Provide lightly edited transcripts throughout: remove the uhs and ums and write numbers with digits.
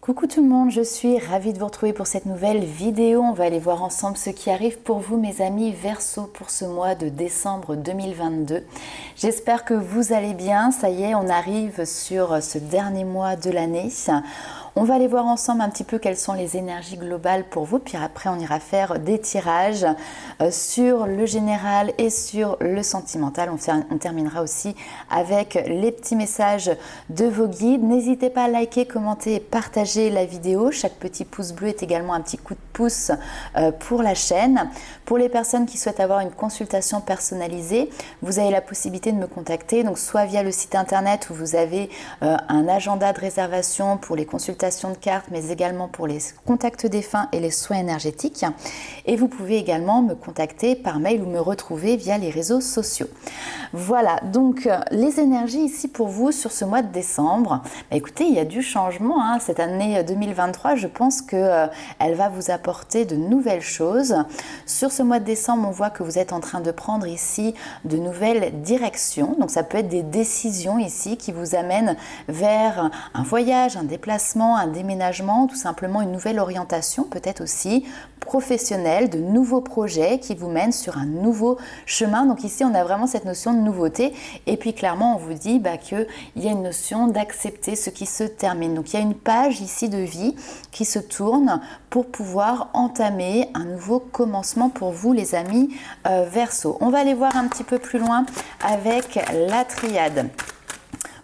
Coucou tout le monde, je suis ravie de vous retrouver pour cette nouvelle vidéo. On va aller voir ensemble ce qui arrive pour vous mes amis Verseau pour ce mois de décembre 2022. J'espère que vous allez bien, ça y est, on arrive sur ce dernier mois de l'année. On va aller voir ensemble un petit peu quelles sont les énergies globales pour vous, puis après on ira faire des tirages sur le général et sur le sentimental. On terminera aussi avec les petits messages de vos guides. N'hésitez pas à liker, commenter et partager la vidéo. Chaque petit pouce bleu est également un petit coup de pouce pour la chaîne. Pour les personnes qui souhaitent avoir une consultation personnalisée, vous avez la possibilité de me contacter, donc soit via le site internet où vous avez un agenda de réservation pour les consultations de cartes, mais également pour les contacts défunts et les soins énergétiques. Et vous pouvez également me contacter par mail ou me retrouver via les réseaux sociaux. Voilà, donc les énergies ici pour vous sur ce mois de décembre. Écoutez, il y a du changement, hein. Cette année 2023, je pense qu'elle va vous apporter de nouvelles choses. Sur ce mois de décembre, on voit que vous êtes en train de prendre ici de nouvelles directions. Donc ça peut être des décisions ici qui vous amènent vers un voyage, un déplacement, un déménagement, tout simplement une nouvelle orientation, peut-être aussi professionnelle, de nouveaux projets qui vous mènent sur un nouveau chemin. Donc ici, on a vraiment cette notion de nouveauté. Et puis clairement, on vous dit qu'il y a une notion d'accepter ce qui se termine. Donc il y a une page ici de vie qui se tourne pour pouvoir entamer un nouveau commencement pour vous, les amis Verseau. On va aller voir un petit peu plus loin avec la triade,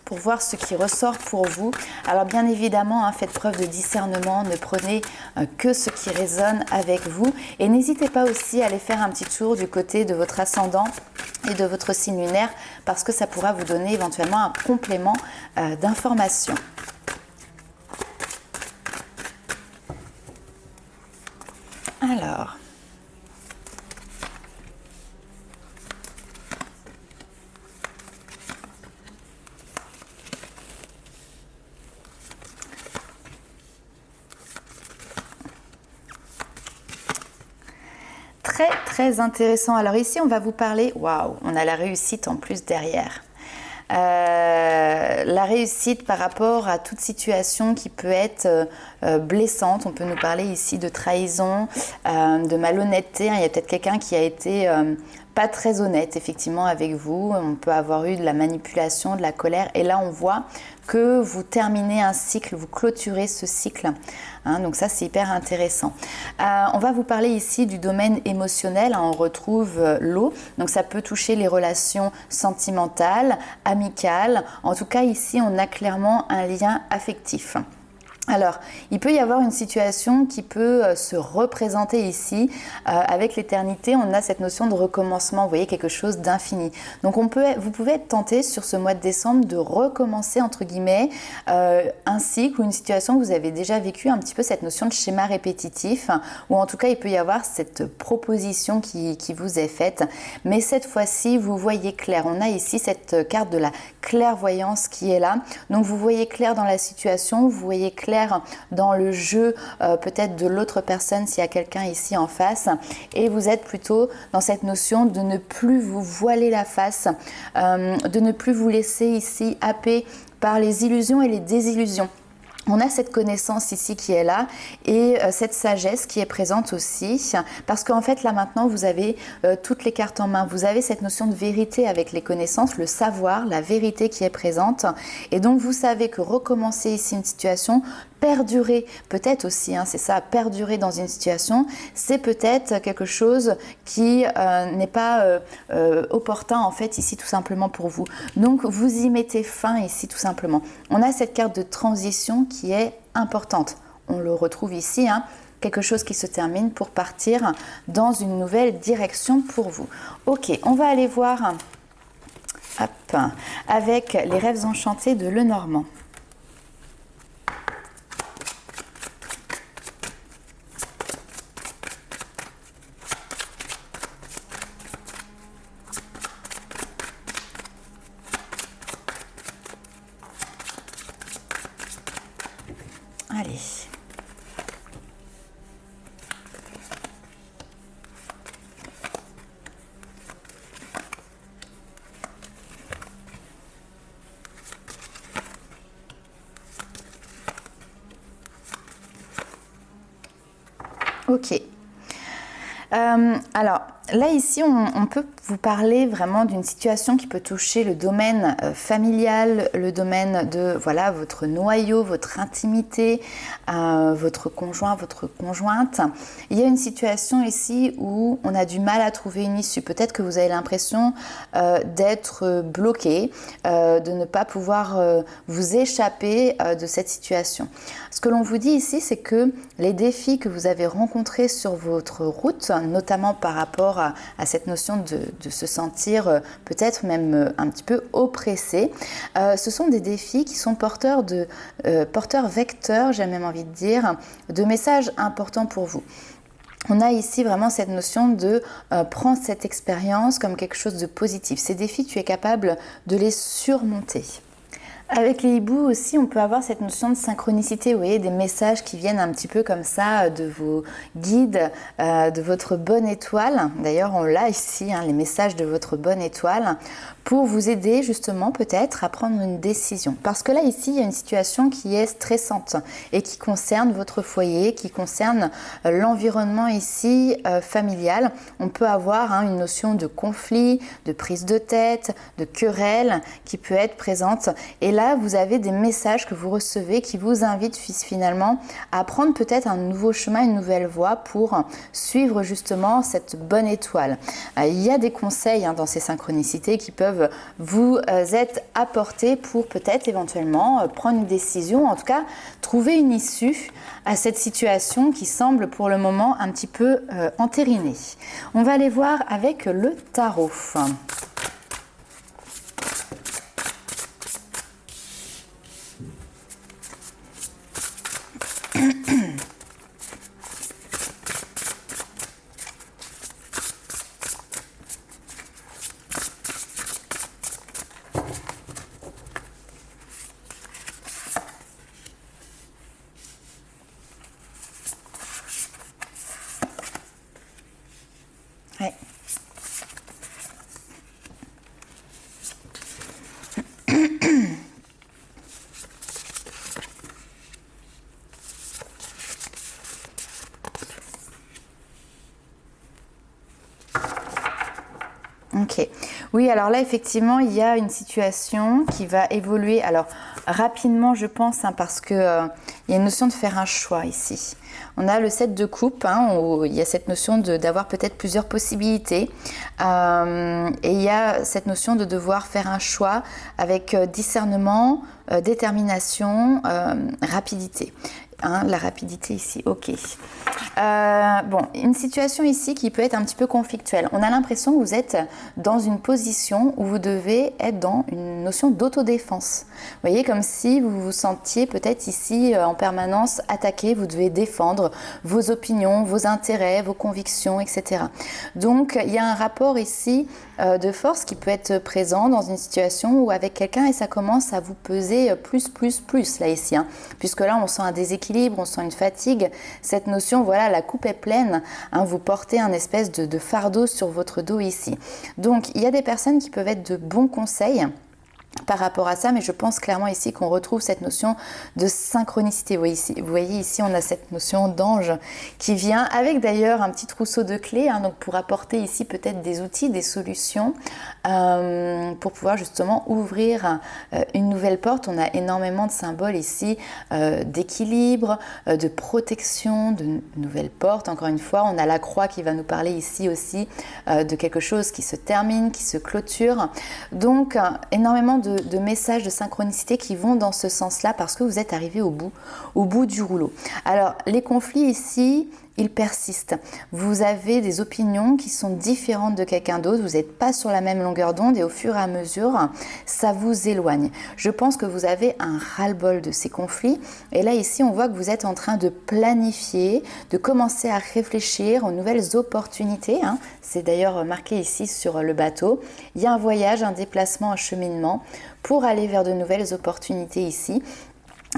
pour voir ce qui ressort pour vous. Alors bien évidemment, faites preuve de discernement, ne prenez que ce qui résonne avec vous. Et n'hésitez pas aussi à aller faire un petit tour du côté de votre ascendant et de votre signe lunaire, parce que ça pourra vous donner éventuellement un complément d'information. Alors... Très intéressant. Alors ici, on va vous parler, waouh, on a la réussite en plus derrière. La réussite par rapport à toute situation qui peut être blessante. On peut nous parler ici de trahison, de malhonnêteté. Il y a peut-être quelqu'un qui a été pas très honnête effectivement avec vous. On peut avoir eu de la manipulation, de la colère. Et là, on voit que vous terminez un cycle, vous clôturez ce cycle. Donc ça, c'est hyper intéressant. On va vous parler ici du domaine émotionnel. On retrouve l'eau. Donc ça peut toucher les relations sentimentales, amicales. En tout cas, ici, on a clairement un lien affectif. Alors, il peut y avoir une situation qui peut se représenter ici. Avec l'éternité, on a cette notion de recommencement, vous voyez, quelque chose d'infini. Donc, vous pouvez être tenté sur ce mois de décembre de recommencer, entre guillemets, un cycle ou une situation que vous avez déjà vécu, un petit peu cette notion de schéma répétitif, ou en tout cas, il peut y avoir cette proposition qui vous est faite. Mais cette fois-ci, vous voyez clair. On a ici cette carte de la clairvoyance qui est là. Donc, vous voyez clair dans la situation, vous voyez clair dans le jeu peut-être de l'autre personne s'il y a quelqu'un ici en face, et vous êtes plutôt dans cette notion de ne plus vous voiler la face, de ne plus vous laisser ici happer par les illusions et les désillusions. On a cette connaissance ici qui est là et cette sagesse qui est présente aussi, parce qu'en fait là maintenant vous avez toutes les cartes en main, vous avez cette notion de vérité avec les connaissances, le savoir, la vérité qui est présente, et donc vous savez que recommencer ici une situation, perdurer peut-être aussi, c'est ça, perdurer dans une situation, c'est peut-être quelque chose qui n'est pas opportun en fait ici tout simplement pour vous. Donc vous y mettez fin ici tout simplement. On a cette carte de transition qui est importante. On le retrouve ici, quelque chose qui se termine pour partir dans une nouvelle direction pour vous. Ok, on va aller voir avec les rêves enchantés de Lenormand. Allez. Ok. Alors là ici on peut vous parler vraiment d'une situation qui peut toucher le domaine familial, le domaine de voilà votre noyau, votre intimité, votre conjoint, votre conjointe. Il y a une situation ici où on a du mal à trouver une issue. Peut-être que vous avez l'impression d'être bloqué, de ne pas pouvoir vous échapper de cette situation. Ce que l'on vous dit ici, c'est que les défis que vous avez rencontrés sur votre route, notamment par rapport à cette notion de se sentir peut-être même un petit peu oppressé, ce sont des défis qui sont porteurs vecteurs, j'ai même envie de dire, de messages importants pour vous. On a ici vraiment cette notion de prendre cette expérience comme quelque chose de positif. Ces défis, tu es capable de les surmonter. Avec les hiboux aussi, on peut avoir cette notion de synchronicité, vous voyez, des messages qui viennent un petit peu comme ça de vos guides, de votre bonne étoile. D'ailleurs, on l'a ici, les messages de votre bonne étoile, pour vous aider justement peut-être à prendre une décision. Parce que là, ici, il y a une situation qui est stressante et qui concerne votre foyer, qui concerne l'environnement ici familial. On peut avoir une notion de conflit, de prise de tête, de querelle qui peut être présente. Et là, vous avez des messages que vous recevez qui vous invitent finalement à prendre peut-être un nouveau chemin, une nouvelle voie pour suivre justement cette bonne étoile. Il y a des conseils dans ces synchronicités qui peuvent vous être apportés pour peut-être éventuellement prendre une décision, en tout cas trouver une issue à cette situation qui semble pour le moment un petit peu entérinée. On va aller voir avec le tarot. Ouais. Ok. Oui, alors là, effectivement, il y a une situation qui va évoluer. Alors, rapidement, je pense, parce que il y a une notion de faire un choix ici. On a le 7 de coupe, où il y a cette notion d'avoir peut-être plusieurs possibilités. Et il y a cette notion de devoir faire un choix avec discernement, détermination, rapidité. La rapidité ici, ok. Bon, une situation ici qui peut être un petit peu conflictuelle. On a l'impression que vous êtes dans une position où vous devez être dans une notion d'autodéfense. Vous voyez, comme si vous vous sentiez peut-être ici en permanence attaqué, vous devez défendre vos opinions, vos intérêts, vos convictions, etc. Donc, il y a un rapport ici de force qui peut être présent dans une situation où avec quelqu'un et ça commence à vous peser plus là ici, puisque là on sent un déséquilibre, on sent une fatigue, cette notion, voilà, la coupe est pleine, vous portez un espèce de fardeau sur votre dos ici. Donc il y a des personnes qui peuvent être de bons conseils par rapport à ça, mais je pense clairement ici qu'on retrouve cette notion de synchronicité. Vous voyez ici, on a cette notion d'ange qui vient avec d'ailleurs un petit trousseau de clés, donc pour apporter ici peut-être des outils, des solutions pour pouvoir justement ouvrir une nouvelle porte. On a énormément de symboles ici d'équilibre, de protection, de nouvelles portes. Encore une fois, on a la croix qui va nous parler ici aussi de quelque chose qui se termine, qui se clôture. Donc, énormément de messages de synchronicité qui vont dans ce sens-là parce que vous êtes arrivé au bout du rouleau. Alors, les conflits ici, ils persistent. Vous avez des opinions qui sont différentes de quelqu'un d'autre, vous n'êtes pas sur la même longueur d'onde et au fur et à mesure, ça vous éloigne. Je pense que vous avez un ras-le-bol de ces conflits et là ici, on voit que vous êtes en train de planifier, de commencer à réfléchir aux nouvelles opportunités. C'est d'ailleurs marqué ici sur le bateau. Il y a un voyage, un déplacement, un cheminement pour aller vers de nouvelles opportunités ici.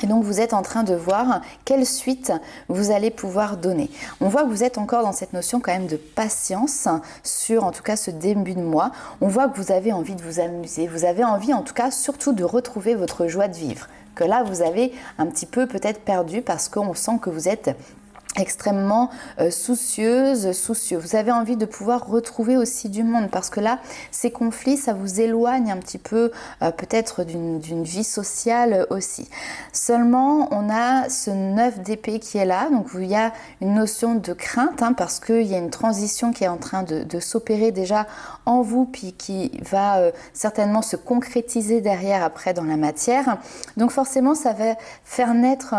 Et donc vous êtes en train de voir quelle suite vous allez pouvoir donner. On voit que vous êtes encore dans cette notion quand même de patience sur en tout cas ce début de mois. On voit que vous avez envie de vous amuser, vous avez envie en tout cas surtout de retrouver votre joie de vivre. Que là vous avez un petit peu peut-être perdu parce qu'on sent que vous êtes extrêmement soucieux. Vous avez envie de pouvoir retrouver aussi du monde parce que là, ces conflits, ça vous éloigne un petit peu peut-être d'une vie sociale aussi. Seulement, on a ce 9 d'épée qui est là, donc il y a une notion de crainte parce qu'il y a une transition qui est en train de s'opérer déjà en vous, puis qui va certainement se concrétiser derrière après dans la matière. Donc forcément, ça va faire naître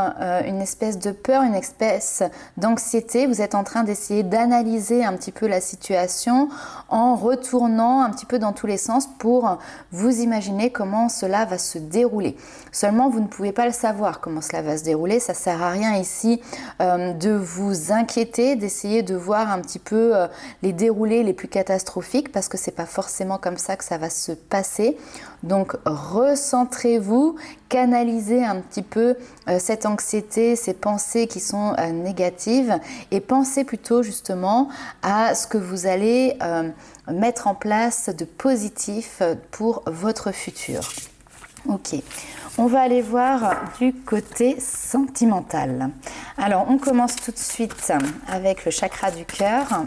une espèce de peur, une espèce d'anxiété. Vous êtes en train d'essayer d'analyser un petit peu la situation en retournant un petit peu dans tous les sens pour vous imaginer comment cela va se dérouler. Seulement, vous ne pouvez pas le savoir comment cela va se dérouler. Ça sert à rien ici de vous inquiéter, d'essayer de voir un petit peu les déroulés les plus catastrophiques parce que c'est pas forcément comme ça que ça va se passer. Donc, recentrez-vous, canalisez un petit peu cette anxiété, ces pensées qui sont négatives et pensez plutôt justement à ce que vous allez mettre en place de positif pour votre futur. Ok, on va aller voir du côté sentimental. Alors, on commence tout de suite avec le chakra du cœur.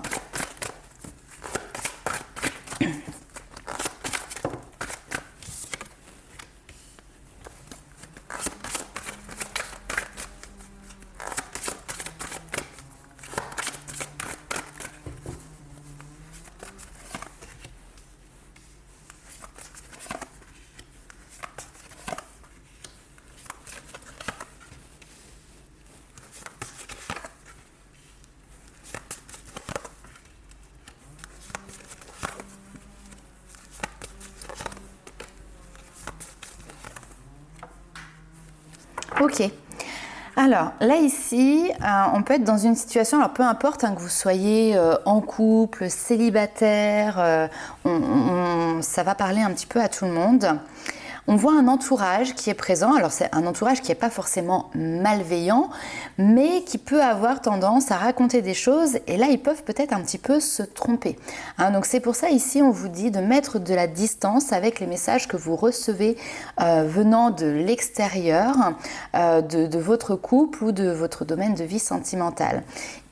Ok, alors là ici, on peut être dans une situation, alors peu importe que vous soyez en couple, célibataire, ça va parler un petit peu à tout le monde. On voit un entourage qui est présent, alors c'est un entourage qui n'est pas forcément malveillant, mais qui peut avoir tendance à raconter des choses et là ils peuvent peut-être un petit peu se tromper. Donc c'est pour ça ici on vous dit de mettre de la distance avec les messages que vous recevez venant de l'extérieur, de votre couple ou de votre domaine de vie sentimentale.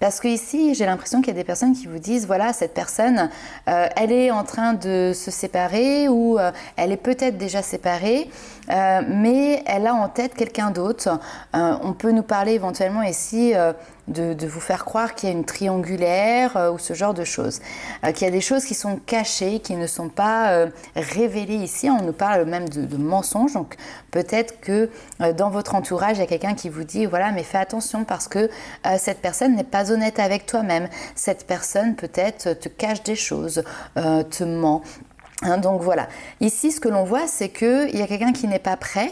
Parce que ici, j'ai l'impression qu'il y a des personnes qui vous disent, voilà, cette personne, elle est en train de se séparer ou elle est peut-être déjà séparée, mais elle a en tête quelqu'un d'autre. On peut nous parler éventuellement ici de vous faire croire qu'il y a une triangulaire ou ce genre de choses. Qu'il y a des choses qui sont cachées, qui ne sont pas révélées ici. On nous parle même de mensonges. Donc peut-être que dans votre entourage, il y a quelqu'un qui vous dit, voilà, mais fais attention parce que cette personne n'est pas honnête avec toi-même. Cette personne peut-être te cache des choses, te ment. Donc voilà, ici ce que l'on voit c'est qu'il y a quelqu'un qui n'est pas prêt,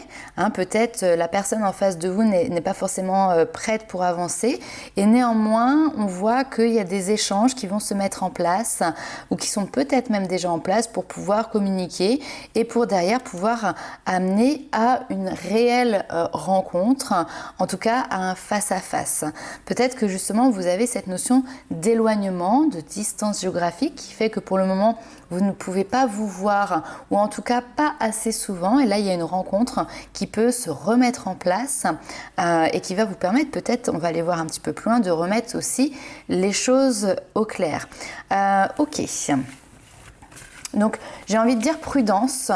peut-être la personne en face de vous n'est pas forcément prête pour avancer et néanmoins on voit qu'il y a des échanges qui vont se mettre en place ou qui sont peut-être même déjà en place pour pouvoir communiquer et pour derrière pouvoir amener à une réelle rencontre, en tout cas à un face-à-face. Peut-être que justement vous avez cette notion d'éloignement, de distance géographique qui fait que pour le moment vous ne pouvez pas vous voir, ou en tout cas pas assez souvent, et là il y a une rencontre qui peut se remettre en place et qui va vous permettre peut-être, on va aller voir un petit peu plus loin, de remettre aussi les choses au clair. Ok, donc j'ai envie de dire prudence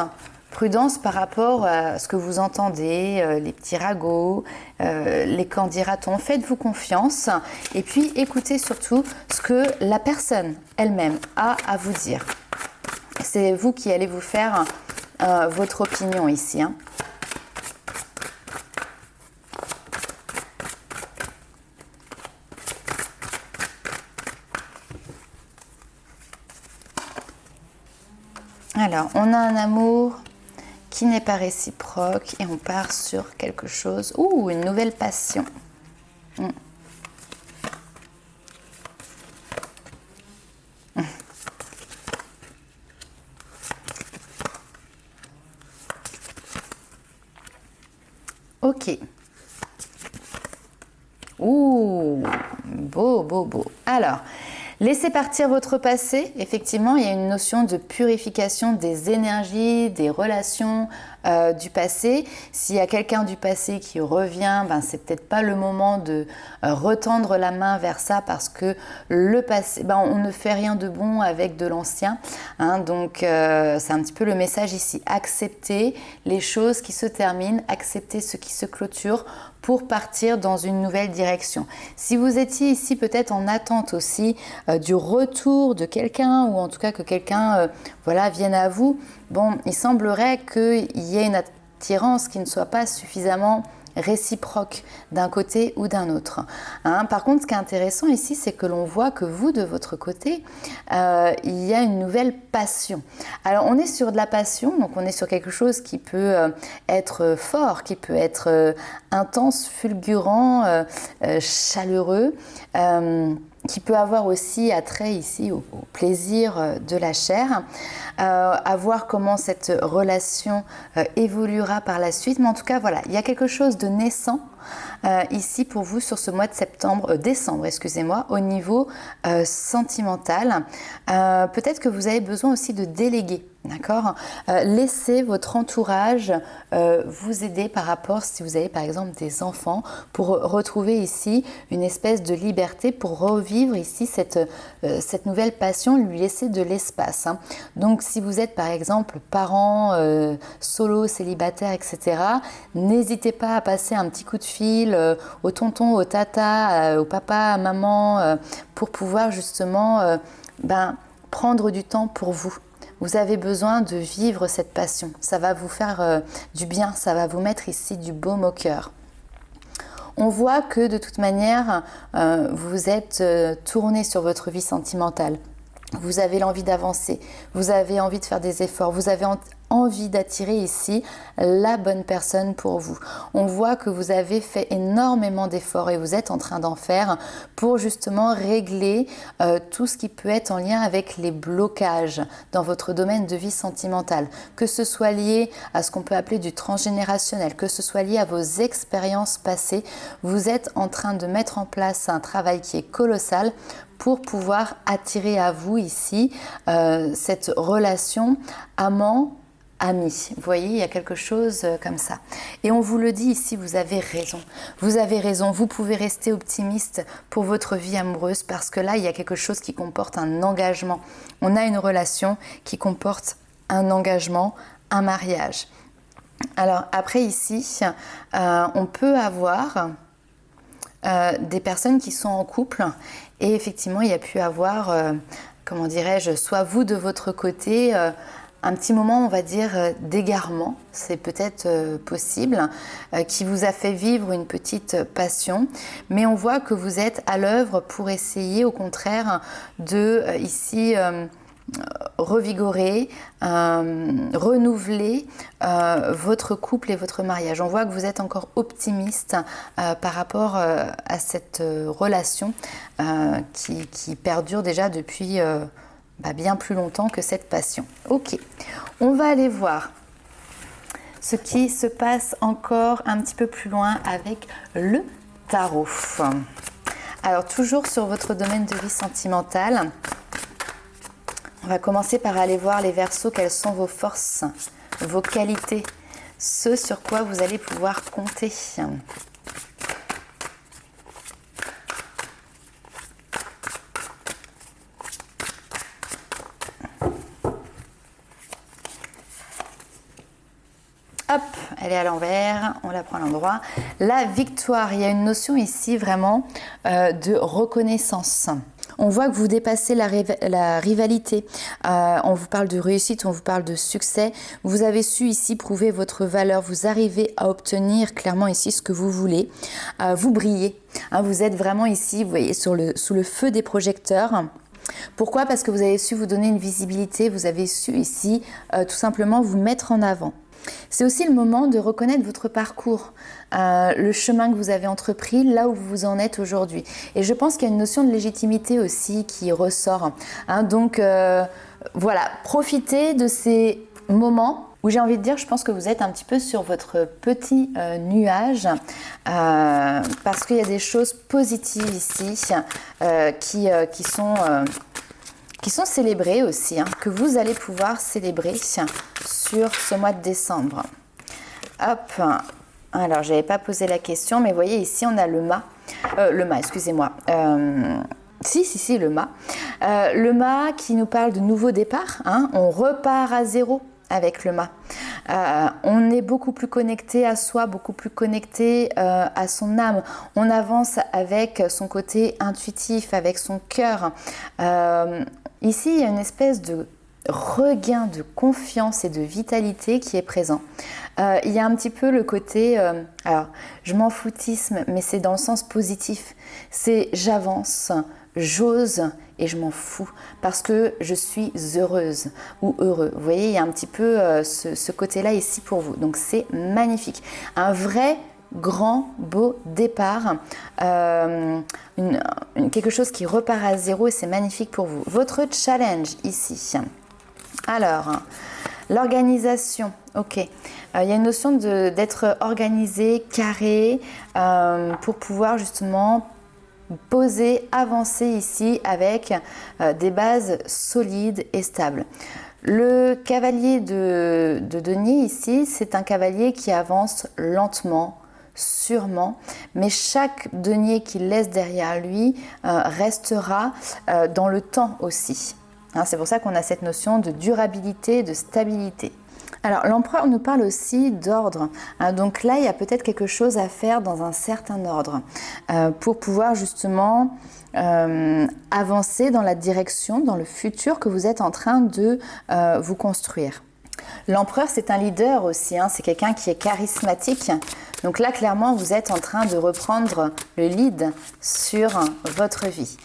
par rapport à ce que vous entendez, les petits ragots, les qu'en dira-t-on. Faites-vous confiance et puis écoutez surtout ce que la personne elle-même a à vous dire. C'est vous qui allez vous faire votre opinion ici. Alors, on a un amour qui n'est pas réciproque et on part sur quelque chose. Ouh, une nouvelle passion. Ok. Ouh, beau. Alors, Laissez partir votre passé. Effectivement, il y a une notion de purification des énergies, des relations du passé. S'il y a quelqu'un du passé qui revient, ben, c'est peut-être pas le moment de retendre la main vers ça parce que le passé, ben, on ne fait rien de bon avec de l'ancien. Hein, donc, c'est un petit peu le message ici. Accepter les choses qui se terminent, accepter ce qui se clôture pour partir dans une nouvelle direction. Si vous étiez ici peut-être en attente aussi du retour de quelqu'un ou en tout cas que quelqu'un voilà, vienne à vous, bon, il semblerait qu'il y ait une attirance qui ne soit pas suffisamment réciproque d'un côté ou d'un autre. Hein, par contre, ce qui est intéressant ici, c'est que l'on voit que vous, de votre côté, il y a une nouvelle passion. Alors, on est sur de la passion, donc on est sur quelque chose qui peut être fort, qui peut être intense, fulgurant, chaleureux, qui peut avoir aussi attrait ici au plaisir de la chair, à voir comment cette relation évoluera par la suite. Mais en tout cas, voilà, il y a quelque chose de naissant ici pour vous sur ce mois de décembre, excusez-moi, au niveau sentimental. Peut-être que vous avez besoin aussi de déléguer. D'accord. Laissez votre entourage vous aider par rapport, si vous avez par exemple des enfants, pour retrouver ici une espèce de liberté, pour revivre ici cette nouvelle passion, lui laisser de l'espace. Hein. Donc si vous êtes par exemple parents, solo, célibataire, etc., n'hésitez pas à passer un petit coup de fil au tonton, au tata, au papa, à maman, pour pouvoir justement prendre du temps pour vous. Vous avez besoin de vivre cette passion. Ça va vous faire du bien, ça va vous mettre ici du baume au cœur. On voit que de toute manière, vous êtes tourné sur votre vie sentimentale. Vous avez l'envie d'avancer, vous avez envie de faire des efforts, vous avez envie d'attirer ici la bonne personne pour vous. On voit que vous avez fait énormément d'efforts et vous êtes en train d'en faire pour justement régler tout ce qui peut être en lien avec les blocages dans votre domaine de vie sentimentale, que ce soit lié à ce qu'on peut appeler du transgénérationnel, que ce soit lié à vos expériences passées. Vous êtes en train de mettre en place un travail qui est colossal pour pouvoir attirer à vous ici cette relation amant-ami. Vous voyez, il y a quelque chose comme ça. Et on vous le dit ici, vous avez raison. Vous avez raison, vous pouvez rester optimiste pour votre vie amoureuse parce que là, il y a quelque chose qui comporte un engagement. On a une relation qui comporte un engagement, un mariage. Alors après ici, on peut avoir des personnes qui sont en couple et effectivement il y a pu avoir, comment dirais-je, soit vous de votre côté, un petit moment on va dire d'égarement, c'est peut-être possible, qui vous a fait vivre une petite passion, mais on voit que vous êtes à l'œuvre pour essayer au contraire de ici revigorer, renouveler votre couple et votre mariage. On voit que vous êtes encore optimiste par rapport à cette relation qui perdure déjà depuis bien plus longtemps que cette passion. Ok, on va aller voir ce qui se passe encore un petit peu plus loin avec le tarot. Alors toujours sur votre domaine de vie sentimentale, on va commencer par aller voir les Verseaux, quelles sont vos forces, vos qualités, ce sur quoi vous allez pouvoir compter. Hop, elle est à l'envers, on la prend à l'endroit. La victoire, il y a une notion ici vraiment de reconnaissance. On voit que vous dépassez la rivalité. On vous parle de réussite, on vous parle de succès. Vous avez su ici prouver votre valeur. Vous arrivez à obtenir clairement ici ce que vous voulez. Vous brillez. Hein, vous êtes vraiment ici, vous voyez, sous le feu des projecteurs. Pourquoi ? Parce que vous avez su vous donner une visibilité. Vous avez su ici tout simplement vous mettre en avant. C'est aussi le moment de reconnaître votre parcours, le chemin que vous avez entrepris, là où vous en êtes aujourd'hui. Et je pense qu'il y a une notion de légitimité aussi qui ressort. Hein, donc voilà, profitez de ces moments où j'ai envie de dire, je pense que vous êtes un petit peu sur votre petit nuage parce qu'il y a des choses positives ici qui sont célébrées aussi, hein, que vous allez pouvoir célébrer sur ce mois de décembre. Hop, alors j'avais pas posé la question, mais vous voyez ici on a le mât, excusez-moi. Si, le mât. Le mât qui nous parle de nouveau départ, hein, on repart à zéro avec le mât. On est beaucoup plus connecté à soi, beaucoup plus connecté à son âme. On avance avec son côté intuitif, avec son cœur. Ici, il y a une espèce de regain de confiance et de vitalité qui est présent. Il y a un petit peu le côté, alors je m'en foutisme, mais c'est dans le sens positif. C'est j'avance, j'ose et je m'en fous parce que je suis heureuse ou heureux. Vous voyez, il y a un petit peu ce côté-là ici pour vous. Donc c'est magnifique. Un vrai grand, beau départ, quelque chose qui repart à zéro et c'est magnifique pour vous. Votre challenge ici. Alors, l'organisation, ok. Il y a une notion d'être organisé, carré, pour pouvoir justement poser, avancer ici avec des bases solides et stables. Le cavalier de denier ici, c'est un cavalier qui avance lentement, sûrement, mais chaque denier qu'il laisse derrière lui restera dans le temps aussi. Hein, c'est pour ça qu'on a cette notion de durabilité, de stabilité. Alors l'empereur nous parle aussi d'ordre, hein, donc là il y a peut-être quelque chose à faire dans un certain ordre pour pouvoir justement avancer dans la direction, dans le futur que vous êtes en train de vous construire. L'empereur, c'est un leader aussi, hein, c'est quelqu'un qui est charismatique. Donc là, clairement, vous êtes en train de reprendre le lead sur votre vie.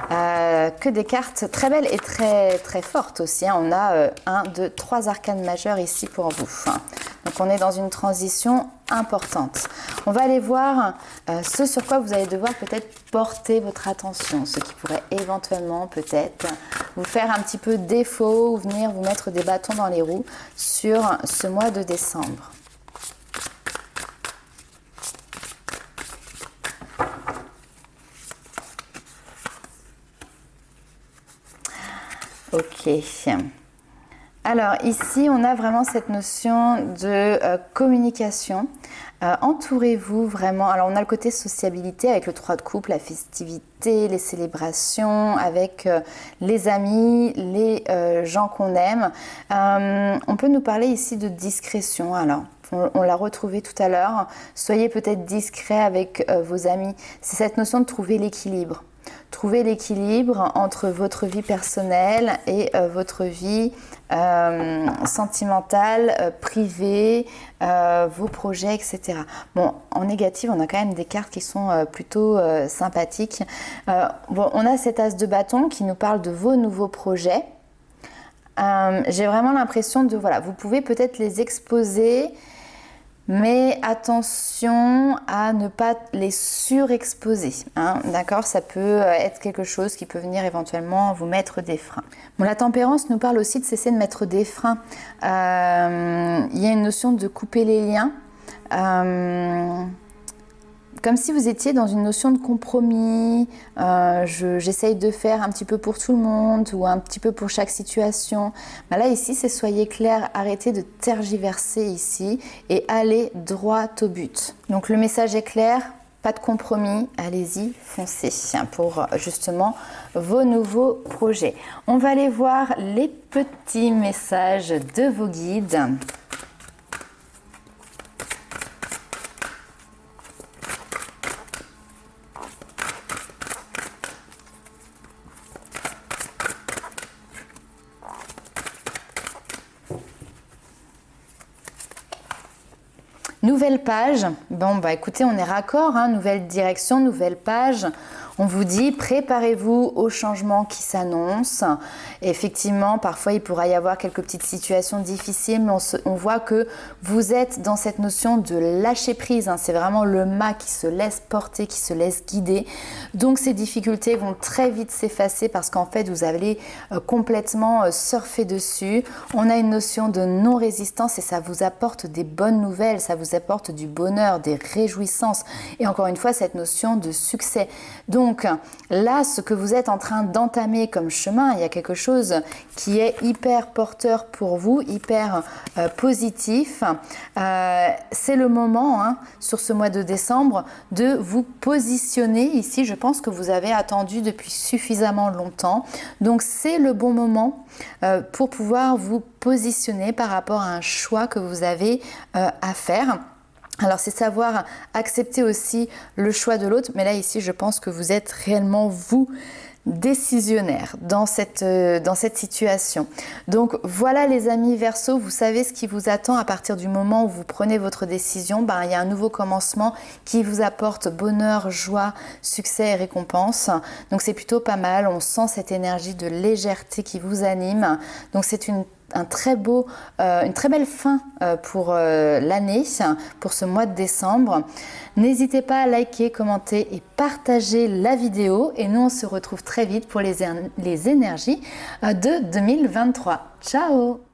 Que des cartes très belles et très, très fortes aussi. Hein. On a 1, 2, 3 arcanes majeures ici pour vous. Donc on est dans une transition importante. On va aller voir ce sur quoi vous allez devoir peut-être porter votre attention, ce qui pourrait éventuellement peut-être vous faire un petit peu défaut ou venir vous mettre des bâtons dans les roues sur ce mois de décembre. Ok. Alors ici, on a vraiment cette notion de communication. Entourez-vous vraiment. Alors on a le côté sociabilité avec le 3 de coupe, la festivité, les célébrations, avec les amis, les gens qu'on aime. On peut nous parler ici de discrétion. Alors on l'a retrouvé tout à l'heure. Soyez peut-être discret avec vos amis. C'est cette notion de trouver l'équilibre. Trouver l'équilibre entre votre vie personnelle et votre vie sentimentale, privée, vos projets, etc. Bon, en négatif, on a quand même des cartes qui sont plutôt sympathiques. Bon, on a cet as de bâton qui nous parle de vos nouveaux projets. J'ai vraiment l'impression de, voilà, vous pouvez peut-être les exposer, mais attention à ne pas les surexposer, hein, d'accord? Ça peut être quelque chose qui peut venir éventuellement vous mettre des freins. Bon, la tempérance nous parle aussi de cesser de mettre des freins. Il y a une notion de couper les liens. Comme si vous étiez dans une notion de compromis, j'essaye de faire un petit peu pour tout le monde ou un petit peu pour chaque situation. Ben là ici c'est soyez clair, arrêtez de tergiverser ici et allez droit au but. Donc le message est clair, pas de compromis, allez-y, foncez pour justement vos nouveaux projets. On va aller voir les petits messages de vos guides. Nouvelle page, Bon, bah écoutez, on est raccord, hein, nouvelle direction, nouvelle page. On vous dit, préparez-vous au changement qui s'annonce. Effectivement, parfois, il pourra y avoir quelques petites situations difficiles, mais on voit que vous êtes dans cette notion de lâcher prise. Hein. C'est vraiment le mât qui se laisse porter, qui se laisse guider. Donc, ces difficultés vont très vite s'effacer parce qu'en fait, vous allez complètement surfer dessus. On a une notion de non-résistance et ça vous apporte des bonnes nouvelles, ça vous apporte du bonheur, des réjouissances. Et encore une fois, cette notion de succès. Donc, là, ce que vous êtes en train d'entamer comme chemin, il y a quelque chose qui est hyper porteur pour vous, hyper positif. C'est le moment, hein, sur ce mois de décembre, de vous positionner ici. Je pense que vous avez attendu depuis suffisamment longtemps. Donc, c'est le bon moment pour pouvoir vous positionner par rapport à un choix que vous avez à faire. Alors, c'est savoir accepter aussi le choix de l'autre, mais là, ici, je pense que vous êtes réellement, vous, décisionnaire dans cette situation. Donc, voilà les amis Verseau, vous savez ce qui vous attend à partir du moment où vous prenez votre décision. Ben, il y a un nouveau commencement qui vous apporte bonheur, joie, succès et récompense. Donc, c'est plutôt pas mal. On sent cette énergie de légèreté qui vous anime. Donc, c'est une très belle fin pour l'année, pour ce mois de décembre. N'hésitez pas à liker, commenter et partager la vidéo. Et nous, on se retrouve très vite pour les énergies de 2023. Ciao!